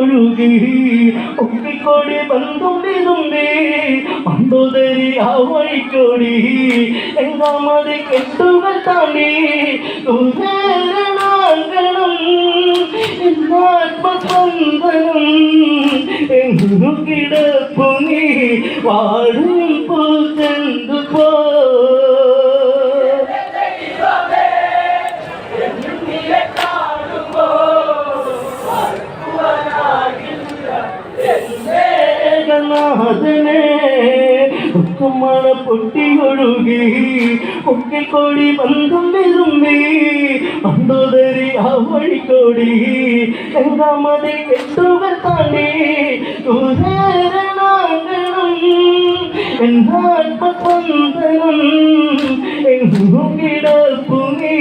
പൊട്ടിയൊഴുകി ഒക്കിക്കോടി ബന്ധുണ്ടി തുമ്പി മണ്ടോദരി ആ വഴിക്കോടി എങ്ങാമതി കെട്ടുകൾ താണ്ടി ും ആത്മസ്പന്ദനം എങ്ങു കിടപ്പു നീ വാടും പൂച്ചെന്തു പോ മഴ പൊട്ടിയൊഴുകി ഒക്കിക്കോടി ബന്ധം വിരുമ്പി മണ്ടോദരി ആ വഴിക്കോടി എങ്ങാമതി കെട്ടുകൾ താണ്ടി ദൂരേരണാങ്കണം എന്നാത്മസ്പന്ദനം എങ്ങു കിടപ്പു നീ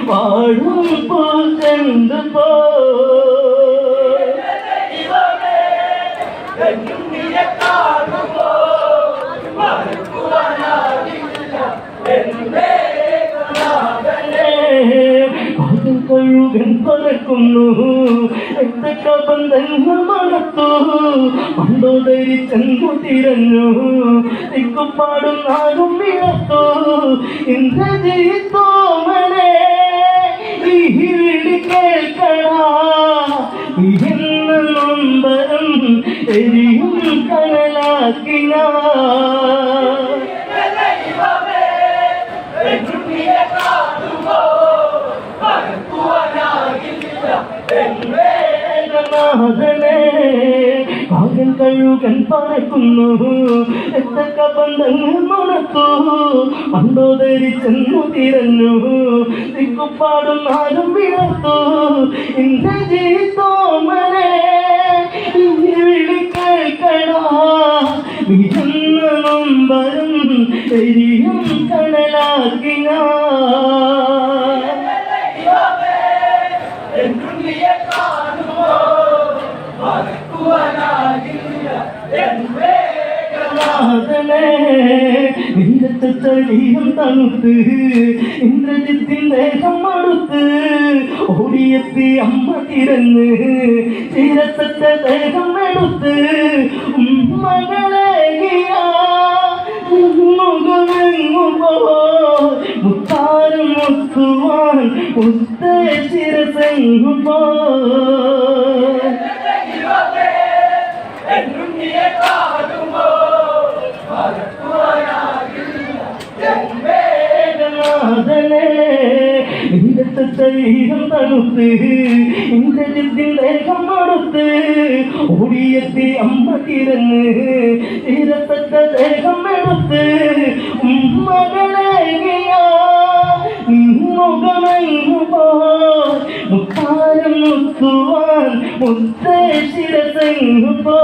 വാഴും പൂച്ചെന്തു പോ കഴുകൻ പറക്കുന്നു എന്തൊക്കെ ബന്ധങ്ങൾ മണത്തു മണ്ടോദരി ചെന്നു തിരഞ്ഞു തിക്കുപ്പാടും നാടും വിളത്തു ഇന്ദ്രജിത്തോമനെ ഈ വിളി കേൾക്കടാ എന്ന നൊമ്പരം എരിയും കനലാക്കിന കാകൻ കഴുകൻ പറക്കുന്നു എന്തൊക്കെ ബന്ധങ്ങൾ മണത്തു മണ്ടോദരി ചെന്നു തിരഞ്ഞു തിക്കുപ്പാടും നാടും വിളർത്തു ഇന്ദ്രജിത്തോമനെ വിളി കേൾക്കടാ വിജന്ന നൊമ്പരം എരിയും കടലാക്കിന ശരീരം തണുത്ത് ഇന്ദ്രജിത്തിൻ ദേഹം മടുത്ത് ഓടിയെത്തി അമ്മ തിരഞ്ഞ് തീരത്തച്ച ദേഹം എടുത്ത് മകളെ മുഖമെങ്ങു പോ മുത്താരം മുത്തുവാൻ മുത്തേ ശിരസെങ്ങു പോ ശരീരം തണുത്ത് ഇന്ദ്രജിത്തിൻ ദേഹം മടുത്ത് ഓടിയെത്തി അമ്മ തിരഞ്ഞ് തീരത്തച്ച ദേഹം എടുത്ത് മകളെ മുഖമെങ്ങു പോ മുത്താരം മുത്തുവാൻ മുത്തേ ശിരസെങ്ങു പോ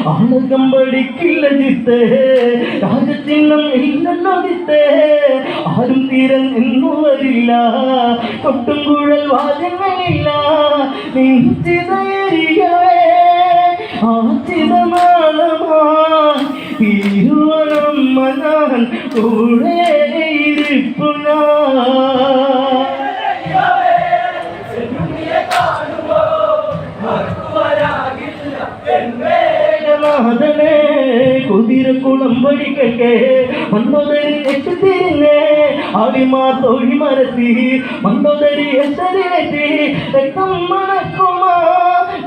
ആനകം പഠിക്കില്ല ചിത്തേ രാജചിഹ്നം ഇല്ലെന്നൊതിത്തേ ആരും തീരൻ എന്നു വരില്ല കൊട്ടും കുഴൽ വാദ്യങ്ങളില്ല നിശ്ചിതയരികവേ ആ ചിതമാനമാ ഇരുവനം മനാൻ കൂടെ ഇരിപ്പുനാ കുതിരക്കുളം വഴിക്കേ മണ്ടോദരി എത്തി തിരിഞ്ഞേ ആടിമാർ തൊഴി മരത്തി മണ്ടോദരി എത്തരിലെത്തി രക്തം മണക്കുമാ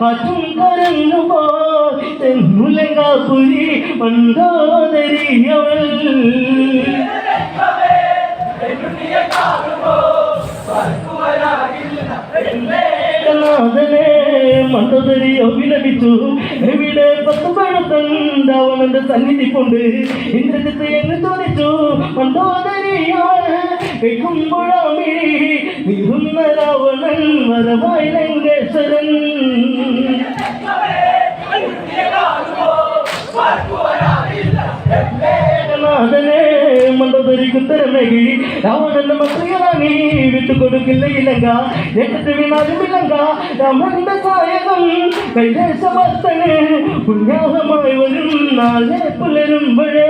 കാറ്റും കരഞ്ഞു പോ തെന്നുലങ്കാപുരി മണ്ടോദരി അവൾ മണ്ടോദരി അഭിനമിച്ചു എവിടെ പത്തുപഴത്തവന്റെ സന്നിധി കൊണ്ട് ഇന്ദ്രജിത്ത് എന്ന് ചോദിച്ചു മണ്ടോദരിയാണ് കേൾക്കുമ്പോഴാമിഴി നിരുന്ന രാവണൻ വരവായി ലങ്കേശ്വരൻ മണ്ടോദരി മണ്ടോദരിക്ക് ഉത്തരമേകി രാവണന്റെ മന്ത്രിയറാണി വിട്ടുകൊടുക്കില്ല ഇലങ്ക എന്നിട്ട് വീണാലും ഇലങ്ക രാമന്റെ സായകം കൈലാസഭക്തന് പുണ്യാഹമായി വരും നാളെ പുലരുമ്പോഴേ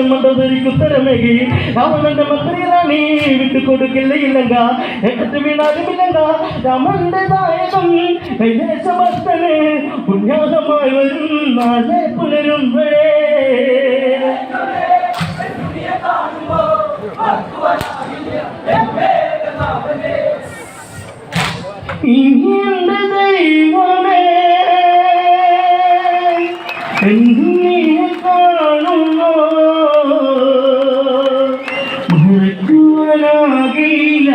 മണ്ടോദരിക്ക് ഉത്തരമേകി രാവണന്റെ മന്ത്രിയറാണി വിട്ടുകൊടുക്കില്ല ഇലങ്ക എന്നിട്ട് വീണാലും ഇലങ്ക രാമന്റെ നായകം കൈലാസഭക്തന് പുണ്യാഹമായി വരും നാളെ പുലരുമ്പോഴേ ഇനിയെന്റെ ദൈവമേ എന്നെ കാണുന്നു മറക്കുവാനാകില്ല